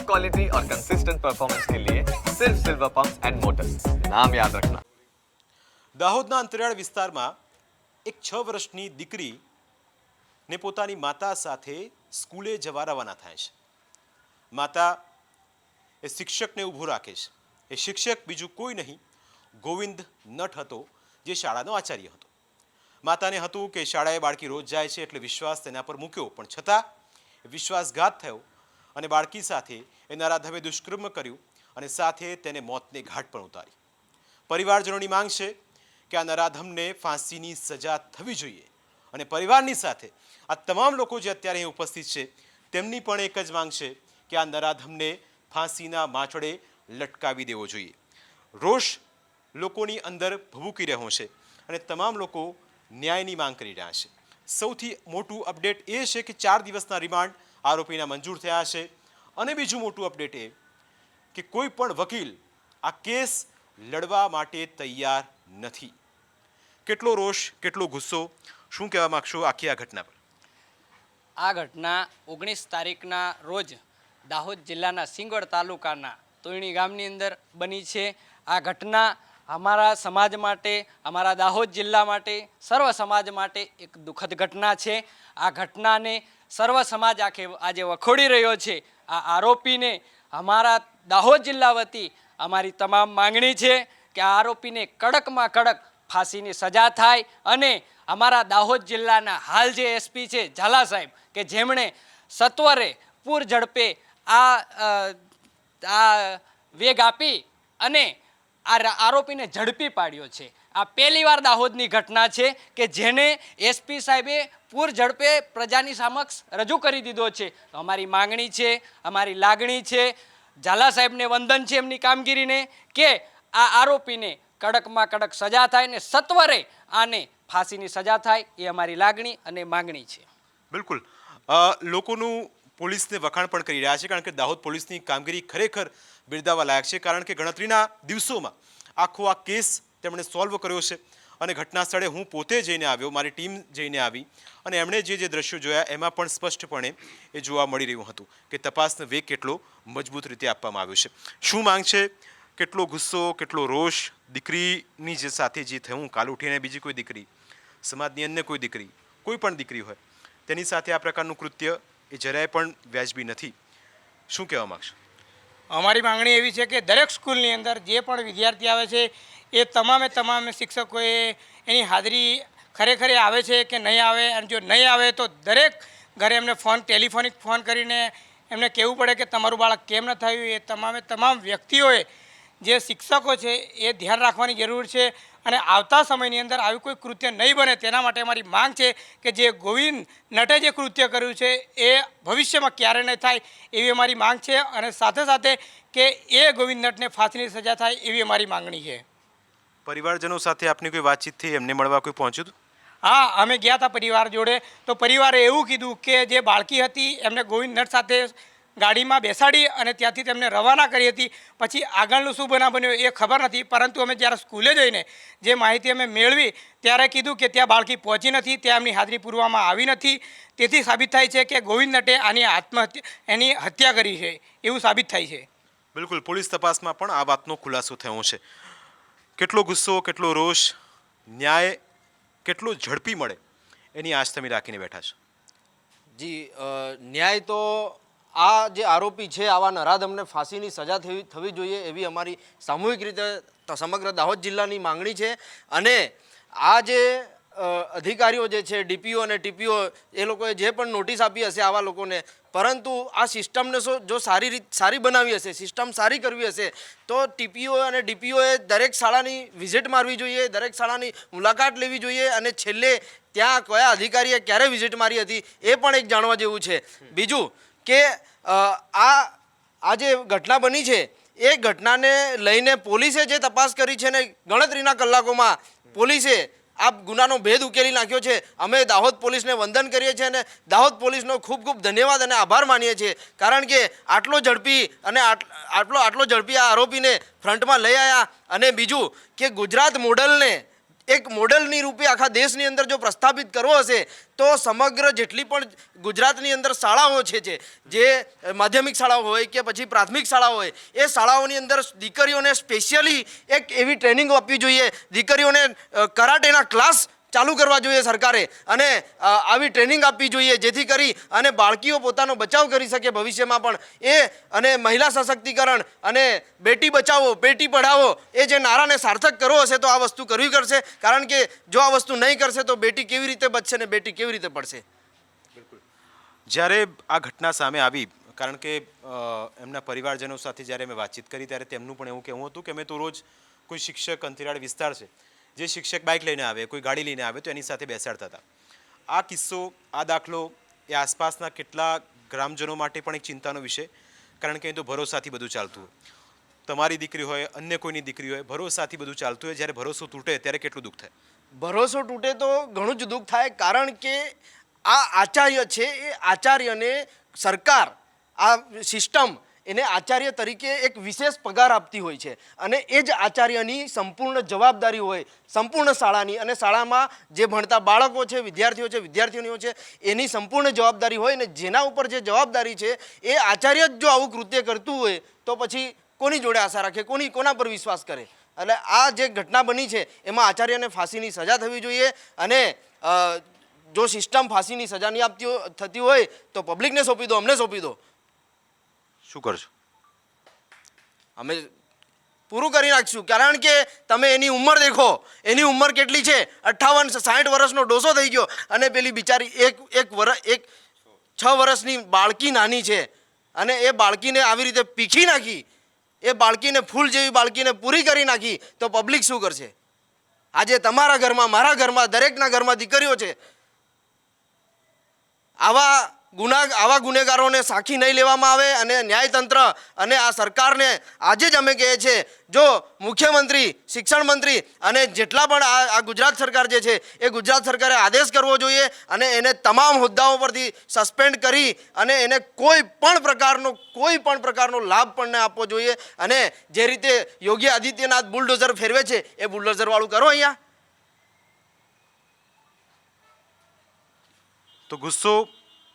Quality और consistent performance के लिए सिर्फ सिल्वर पंप्स एंड मोटर्स, नाम याद रखना। દાહોદના અંતરિયાળ વિસ્તારમાં એક 6 વર્ષની દીકરી ને પોતાની માતા સાથે સ્કૂલે જવા રવાના થાય છે. માતા એ શિક્ષકને ઊભો રાખે છે. એ શિક્ષક બીજું કોઈ નહીં, ગોવિંદ નટ હતો, જે શાળાનો આચાર્ય હતો. માતાને હતું કે શાળાએ બાળકી રોજ જાય છે એટલે વિશ્વાસ તેના પર મૂક્યો, પણ છતાં વિશ્વાસઘાત થયો અને બાળકી સાથે એ નરાધમે દુષ્કર્મ કર્યું અને સાથે તેને મોતને ઘાટ પણ ઉતારી. પરિવારજનોની માંગ છે કે આ નરાધમને ફાંસીની સજા થવી જોઈએ અને પરિવારની સાથે આ તમામ લોકો જે અત્યારે અહીં ઉપસ્થિત છે તેમની પણ એક જ માંગ છે કે આ નરાધમને ફાંસીના માચડે લટકાવી દેવો જોઈએ. રોષ લોકોની અંદર ભભૂકી રહ્યો છે અને તમામ લોકો ન્યાયની માંગ કરી રહ્યા છે. સૌથી મોટું અપડેટ એ છે કે 4 દિવસના રિમાન્ડ આરોપીના મંજૂર થયા છે અને બીજું મોટું અપડેટ એ કે કોઈ પણ વકીલ આ કેસ લડવા માટે તૈયાર નથી. કેટલો રોષ, કેટલો ગુસ્સો, શું કહેવા માંગશો આખી આ ઘટના પર? આ ઘટના 19 તારીખના રોજ દાહોદ જિલ્લાના સિંગવડ તાલુકાના તોયણી ગામની અંદર બની છે. આ ઘટના અમારા સમાજ માટે, અમારા દાહોદ જિલ્લા માટે, સર્વ સમાજ માટે એક દુઃખદ ઘટના છે. આ ઘટનાને સર્વ સમાજ આજે વખોડી રહ્યો છે. આ આરોપીને અમારા દાહોદ જિલ્લા વતી અમારી તમામ માંગણી છે કે આ આરોપીને કડકમાં કડક ફાંસીની સજા થાય અને અમારા દાહોદ જિલ્લાના હાલ જે એસપી છે ઝાલા સાહેબ, કે જેમણે સત્વરે પૂર ઝડપે આ વેગ આપી અને આ આરોપીને ઝડપી પાડ્યો છે. આ પહેલીવાર દાહોદની ઘટના છે કે જેને એસપી સાહેબે પૂર ઝડપે પ્રજાની સમક્ષ રજૂ કરી દીધો છે. અમારી માંગણી છે, અમારી લાગણી છે, ઝાલા સાહેબને વંદન છે એમની કામગીરીને, કે આ આરોપીને કડકમાં કડક સજા થાય ને સત્વરે આને ફાંસીની સજા થાય, એ અમારી લાગણી અને માંગણી છે. બિલકુલ, લોકોનું પોલીસને વખાણ પણ કરી રહ્યા છે કારણ કે દાહોદ પોલીસની કામગીરી ખરેખર બિરદાવવા લાયક છે. કારણ કે ગણતરીના દિવસોમાં આખો આ કેસ તેમણે સોલ્વ કર્યો છે અને ઘટના સ્થળે હું પોતે જઈને આવ્યો, મારી ટીમ જઈને આવી અને એમણે જે દ્રશ્યો જોયા એમાં પણ સ્પષ્ટપણે એ જોવા મળી રહ્યું હતું કે તપાસનો વેગ કેટલો મજબૂત રીતે આપવામાં આવ્યો છે. શું માંગ છે, કેટલો ગુસ્સો, કેટલો રોષ, દીકરીની જે સાથે જે થયું, કાલ ઉઠીને બીજી કોઈ દીકરી, સમાજની અન્ય કોઈ દીકરી, કોઈ પણ દીકરી હોય તેની સાથે આ પ્રકારનું કૃત્ય એ જરાય પણ વ્યાજબી નથી. શું કહેવા માગશો? અમારી માંગણી એવી છે કે દરેક સ્કૂલની અંદર જે પણ વિદ્યાર્થી આવે છે એ તમામ શિક્ષકોએ એની હાજરી ખરેખર આવે છે કે નહીં આવે, અને જો નહીં આવે તો દરેક ઘરે એમને ટેલિફોનિક ફોન કરીને એમને કહેવું પડે કે તમારું બાળક કેમ ન થયું. એ તમામ વ્યક્તિઓએ જે શિક્ષકો છે એ ધ્યાન રાખવાની જરૂર છે અને આવતા સમયની અંદર આવી કોઈ કૃત્ય નહીં બને તેના માટે અમારી માંગ છે કે જે ગોવિંદ નટે જે કૃત્ય કર્યું છે એ ભવિષ્યમાં ક્યારે નહીં થાય એવી અમારી માંગ છે અને સાથે સાથે કે એ ગોવિંદ નટને ફાંસીની સજા થાય એવી અમારી માંગણી છે. પરિવારજનો સાથે આપની કોઈ વાતચીત થઈ, એમને મળવા કોઈ પહોંચ્યું હતું? હા, અમે ગયા હતા પરિવાર જોડે, તો પરિવારે એવું કીધું કે જે બાળકી હતી એમને ગોવિંદ નટ સાથે ગાડીમાં બેસાડી અને ત્યાંથી તેમને રવાના કરી હતી. પછી આગળનું શું બનાવ બન્યો એ ખબર નથી, પરંતુ અમે જ્યારે સ્કૂલે જઈને જે માહિતી અમે મેળવી ત્યારે કીધું કે ત્યાં બાળકી પહોંચી નથી, ત્યાં એમની હાજરી પૂરવામાં આવી નથી. તેથી સાબિત થાય છે કે ગોવિંદ નટે એની હત્યા કરી છે એવું સાબિત થાય છે. બિલકુલ, પોલીસ તપાસમાં પણ આ વાતનો ખુલાસો થયો છે. કેટલો ગુસ્સો, કેટલો રોષ, ન્યાય કેટલો ઝડપી મળે એની આશ તમે રાખીને બેઠા છો? જી, ન્યાય તો આ જે આરોપી છે આવા નરાધમને ફાંસીની સજા થવી જોઈએ એવી અમારી સામૂહિક રીતે સમગ્ર દાહોદ જિલ્લાની માંગણી છે. અને આ જે અધિકારીઓ જે છે, ડીપીઓ અને ટીપીઓ, એ લોકોએ જે પણ નોટિસ આપી હશે આવા લોકોને, પરંતુ આ સિસ્ટમને જો સારી બનાવી હશે, સિસ્ટમ સારી કરવી હશે તો ટીપીઓ અને ડીપીઓએ દરેક શાળાની વિઝિટ મારવી જોઈએ, દરેક શાળાની મુલાકાત લેવી જોઈએ અને છેલ્લે ત્યાં કયા અધિકારીએ ક્યારે વિઝિટ મારી હતી એ પણ એક જાણવા જેવું છે. બીજું કે આ જે ઘટના બની છે એ ઘટનાને લઈને પોલીસે જે તપાસ કરી છે ને ગણતરીના કલાકોમાં પોલીસે આ ગુનાનો ભેદ ઉકેલી નાખ્યો છે. અમે દાહોદ પોલીસને વંદન કરીએ છીએ અને દાહોદ પોલીસનો ખૂબ ખૂબ ધન્યવાદ અને આભાર માનીએ છીએ, કારણ કે આટલો ઝડપી અને આટલો ઝડપી આ આરોપીને ફ્રન્ટમાં લઈ આવ્યા. અને બીજું કે ગુજરાત મોડલને એક મોડેલની રૂપે આખા દેશની અંદર જો પ્રસ્થાપિત કરવો હશે તો સમગ્ર જેટલી પણ ગુજરાતની અંદર શાળાઓ છે જે માધ્યમિક શાળાઓ હોય કે પછી પ્રાથમિક શાળાઓ હોય, એ શાળાઓની અંદર દીકરીઓને સ્પેશિયલી એક એવી ટ્રેનિંગ આપવી જોઈએ, દીકરીઓને કરાટેના ક્લાસ ચાલુ કરવા જોઈએ સરકારે, અને આવી ટ્રેનિંગ આપવી જોઈએ જેથી કરી અને બાળકીઓ પોતાનો બચાવ કરી શકે ભવિષ્યમાં પણ. અને મહિલા સશક્તિકરણ અને બેટી બચાવો બેટી પઢાવો એ જે નારાને સાર્થક કરવો હશે તો આ વસ્તુ કરવી કરશે, કારણ કે જો આ વસ્તુ નહીં કરશે તો બેટી કેવી રીતે બચશે ને બેટી કેવી રીતે પડશે. જ્યારે આ ઘટના સામે આવી, કારણ કે એમના પરિવારજનો સાથે જ્યારે મેં વાતચીત કરી ત્યારે તેમનું પણ એવું કહેવું હતું કે અમે તો રોજ કોઈ શિક્ષક અંતરિયાળ વિસ્તાર છે, જે શિક્ષક બાઇક લઈને આવે કોઈ ગાડી લઈને આવે તો એની સાથે બેસાડતા હતા. આ કિસ્સો, આ દાખલો એ આસપાસના કેટલા ગ્રામજનો માટે પણ એક ચિંતાનો વિષય, કારણ કે અહીં તો ભરોસાથી બધું ચાલતું હોય. તમારી દીકરી હોય, અન્ય કોઈની દીકરી હોય, ભરોસાથી બધું ચાલતું હોય. જ્યારે ભરોસો તૂટે ત્યારે કેટલું દુઃખ થાય. ભરોસો તૂટે તો ઘણું જ દુઃખ થાય, કારણ કે આ આચાર્ય છે, એ આચાર્યને સરકાર, આ સિસ્ટમ એને આચાર્ય તરીકે એક વિશેષ પગાર આપતી હોય છે, અને એ જ આચાર્યની સંપૂર્ણ જવાબદારી હોય સંપૂર્ણ શાળાની, અને શાળામાં જે ભણતા બાળકો છે, વિદ્યાર્થીઓ છે, વિદ્યાર્થીનીઓ છે, એની સંપૂર્ણ જવાબદારી હોય. ને જેના ઉપર જે જવાબદારી છે એ આચાર્ય જ જો આવું કૃત્ય કરતું હોય તો પછી કોની જોડે આશા રાખે, કોના પર વિશ્વાસ કરે. એટલે આ જે ઘટના બની છે એમાં આચાર્યને ફાંસીની સજા થવી જોઈએ, અને જો સિસ્ટમ ફાંસીની સજા નહીં થતી હોય તો પબ્લિકને સોંપી દો, અમને સોંપી દો. શું કરશો? અમે પૂરું કરી નાખીશું, કારણ કે તમે એની ઉંમર દેખો, એની ઉંમર કેટલી છે, 58-60 વર્ષનો ડોસો થઈ ગયો, અને પેલી બિચારી એક 6 વર્ષની બાળકી નાની છે, અને એ બાળકીને આવી રીતે પીખી નાખી, એ બાળકીને ફૂલ જેવી બાળકીને પૂરી કરી નાખી તો પબ્લિક શું કરશે? આજે તમારા ઘરમાં, મારા ઘરમાં, દરેકના ઘરમાં દીકરીઓ છે. આવા ગુનેગારોને સાખી નહીં લેવામાં આવે, અને ન્યાયતંત્ર અને આ સરકારને આજે જ અમે કહીએ છીએ, જો મુખ્યમંત્રી, શિક્ષણ મંત્રી અને જેટલા પણ આ ગુજરાત સરકાર જે છે એ ગુજરાત સરકારે આદેશ કરવો જોઈએ, અને એને તમામ હોદ્દાઓ પરથી સસ્પેન્ડ કરી અને એને કોઈ પણ પ્રકારનો લાભ પણ ન આપવો જોઈએ. અને જે રીતે યોગી આદિત્યનાથ બુલડોઝર ફેરવે છે એ બુલડોઝર વાળું કરો અહીંયા. તો ગુસ્સો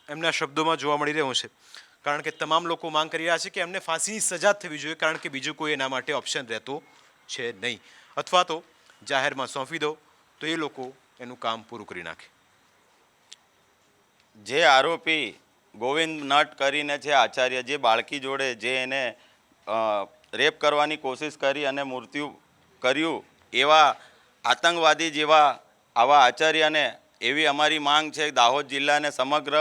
એમના શબ્દોમાં જોવા મળી રહ્યો છે, કારણ કે તમામ લોકો માંગ કરી રહ્યા છે કે એમને ફાંસીની સજા થવી જોઈએ, કારણ કે બીજું કોઈ એના માટે ઓપ્શન રહેતો છે નહીં, અથવા તો જાહેરમાં સોંપી દો તો એ લોકો એનું કામ પૂરું કરી નાખે. જે આરોપી ગોવિંદ નટ કરીને છે આચાર્ય, જે બાળકી જોડે જે એને રેપ કરવાની કોશિશ કરી અને મૃત્યુ કર્યું, એવા આતંકવાદી જેવા આવા આચાર્યને એવી અમારી માંગ છે. દાહોદ જિલ્લાને સમગ્ર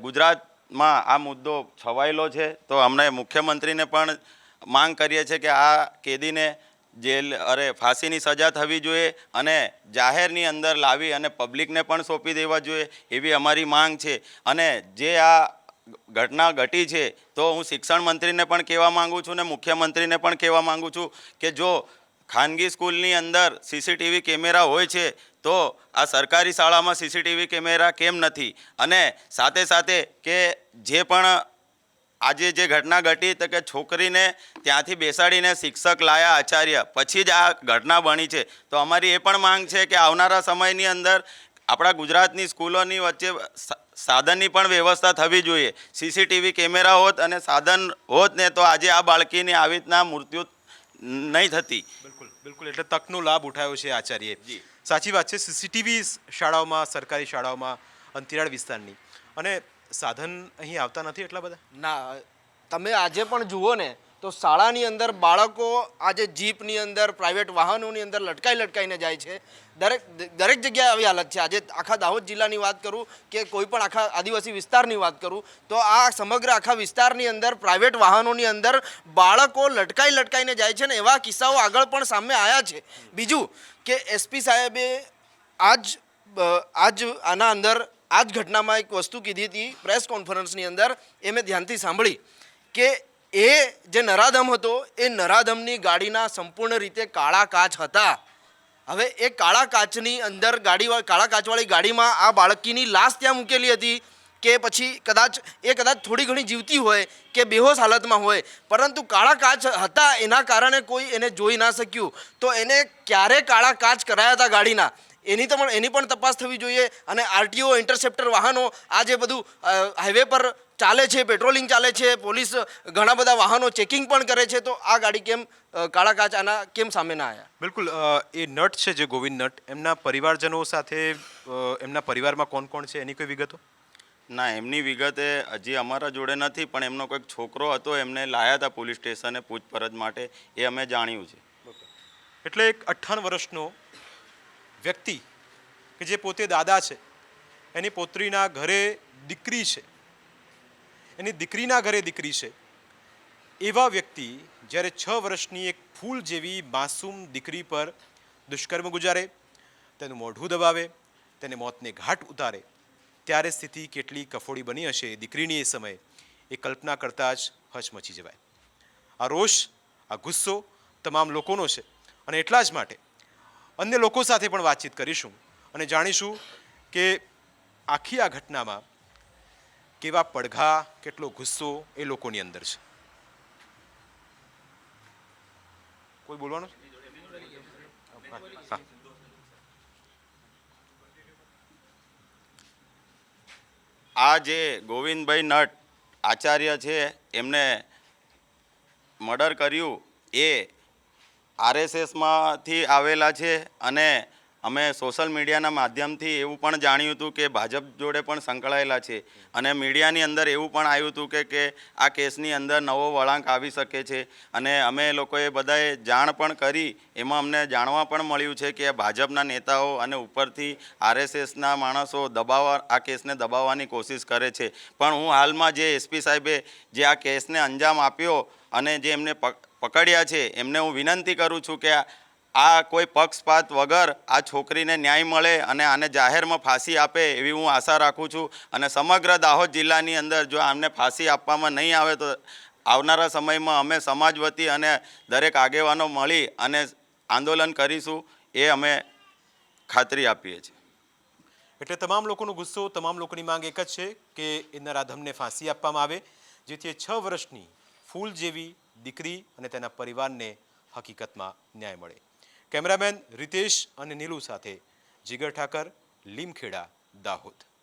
ગુજરાતમાં આ મુદ્દો છવાયેલો છે, તો અમને મુખ્યમંત્રીને પણ માંગ કરીએ છીએ કે આ કેદીને ફાંસીની સજા થવી જોઈએ, અને જાહેરની અંદર લાવી અને પબ્લિકને પણ સોંપી દેવા જોઈએ, એવી અમારી માંગ છે. અને જે આ ઘટના ઘટી છે તો હું શિક્ષણ મંત્રીને પણ કહેવા માગું છું ને મુખ્યમંત્રીને પણ કહેવા માગું છું કે જો ખાનગી સ્કૂલની અંદર સીસીટીવી કેમેરા હોય છે તો આ સરકારી શાળામાં સીસીટીવી કેમેરા કેમ નથી? અને સાથે સાથે કે જે પણ આજે જે ઘટના ઘટી તો કે છોકરીને ત્યાંથી બેસાડીને શિક્ષક લાયા આચાર્ય, પછી જ આ ઘટના બની છે. તો અમારી એ પણ માંગ છે કે આવનારા સમયની અંદર આપણા ગુજરાતની સ્કૂલોની વચ્ચે સાધનની પણ વ્યવસ્થા થવી જોઈએ. સીસીટીવી કેમેરા હોત અને સાધન હોત ને તો આજે આ બાળકીની આવી રીતના મૃત્યુ નહીં થતી. બિલકુલ. એટલે તકનો લાભ ઉઠાવ્યો છે આચાર્યએ. સાચી વાત છે. સીસીટીવી શાળાઓમાં, સરકારી શાળાઓમાં, અંતરિયાળ વિસ્તારની, અને સાધન અહીં આવતા નથી એટલા બધા ના. તમે આજે પણ જુઓ ને તો શાળાની અંદર બાળકો આજે જીપની અંદર, પ્રાઇવેટ વાહનોની અંદર લટકાઈને જાય છે. દરેક જગ્યાએ આવી હાલત છે. આજે આખા દાહોદ જિલ્લાની વાત કરું કે કોઈ પણ આખા આદિવાસી વિસ્તારની વાત કરું તો આ સમગ્ર આખા વિસ્તારની અંદર પ્રાઇવેટ વાહનોની અંદર બાળકો લટકાઈને જાય છે, ને એવા કિસ્સાઓ આગળ પણ સામે આવ્યા છે. બીજું કે એસપી સાહેબે આજ આના અંદર આ જ ઘટનામાં એક વસ્તુ કીધી હતી પ્રેસ કોન્ફરન્સની અંદર, એ મેં ધ્યાનથી સાંભળી કે એ જે નરાધમ હતો એ નરાધમની ગાડીના સંપૂર્ણ રીતે કાળા કાચ હતા. હવે એ કાળા કાચની અંદર કાળા કાચવાળી ગાડીમાં આ બાળકીની લાશ ત્યાં મૂકેલી હતી, કે પછી કદાચ થોડી ઘણી જીવતી હોય કે બેહોશ હાલતમાં હોય, પરંતુ કાળા કાચ હતા એના કારણે કોઈ એને જોઈ ના શક્યું. તો એને ક્યારે કાળા કાચ કરાયા હતા ગાડીના એની પણ તપાસ થવી જોઈએ. અને આરટીઓ ઇન્ટરસેપ્ટર વાહનો આ જે બધું હાઈવે પર ચાલે છે, પેટ્રોલિંગ ચાલે છે, પોલીસ ઘણા બધા વાહનો ચેકિંગ પણ કરે છે, તો આ ગાડી કેમ કાળા કાચ આના કેમ સામે ના આવ્યા? બિલકુલ, એ નટ છે જે ગોવિંદ નટ, એમના પરિવારજનો સાથે એમના પરિવારમાં કોણ કોણ છે એની કોઈ વિગતો? ના, એમની વિગતે હજી અમારા જોડે નથી, પણ એમનો કોઈક છોકરો હતો, એમને લાયા હતા પોલીસ સ્ટેશને પૂછપરછ માટે, એ અમે જાણ્યું છે. એટલે એક 58 વર્ષનો વ્યક્તિ કે જે પોતે દાદા છે, એની પોત્રીના ઘરે દીકરી છે, એની દીકરીના ઘરે દીકરી છે, એવા વ્યક્તિ જ્યારે 6 વર્ષની એક ફૂલ જેવી માસૂમ દીકરી પર દુષ્કર્મ ગુજારે, તેનું મોઢું દબાવે, તેને મોતને ઘાટ ઉતારે, ત્યારે સ્થિતિ કેટલી કફોડી બની હશે દીકરીની એ સમયે, એ કલ્પના કરતાં જ હચમચી જવાય. આ રોષ, આ ગુસ્સો તમામ લોકોનો છે, અને એટલા જ માટે અન્ય લોકો સાથે પણ વાતચીત કરીશું અને જાણીશું કે આખી આ ઘટનામાં કેવા પડઘા, કેટલો ગુસ્સો એ લોકોની અંદર છે. કોઈ બોલવાનું છે? હા. આ જે ગોવિંદભાઈ નટ આચાર્ય છે, એમને મર્ડર કર્યું એ આરએસએસમાંથી આવેલા છે, અને અમે સોશિયલ મીડિયાના માધ્યમથી એવું પણ જાણ્યું હતું કે ભાજપ જોડે પણ સંકળાયેલા છે, અને મીડિયાની અંદર એવું પણ આવ્યું હતું કે આ કેસની અંદર નવો વળાંક આવી શકે છે, અને અમે લોકોએ બધાએ જાણ પણ કરી. એમાં અમને જાણવા પણ મળ્યું છે કે ભાજપના નેતાઓ અને ઉપરથી આરએસએસના માણસો આ કેસને દબાવવાની કોશિશ કરે છે. પણ હું હાલમાં જે એસપી સાહેબે જે આ કેસને અંજામ આપ્યો અને જે એમને પકડ્યા છે, એમને હું વિનંતી કરું છું કે આ કોઈ પક્ષપાત વગર આ છોકરીને ન્યાય મળે અને આને જાહેરમાં ફાંસી આપે એવી હું આશા રાખું છું. અને સમગ્ર દાહોદ જિલ્લાની અંદર જો આમને ફાંસી આપવામાં નહીં આવે તો આવનારા સમયમાં અમે સમાજ વતી અને દરેક આગેવાનો મળી અને આંદોલન કરીશું, એ અમે ખાતરી આપીએ છીએ. એટલે તમામ લોકોનો ગુસ્સો, તમામ લોકોની માંગ એક જ છે કે એ નરાધમને ફાંસી આપવામાં આવે, જેથી 6 વર્ષની ફૂલ જેવી દીકરી અને તેના પરિવારને હકીકતમાં ન્યાય મળે. કેમેરામેન રિતેશ અને નીલુ સાથે જીગર ઠાકર, લીમખેડા, દાહોદ.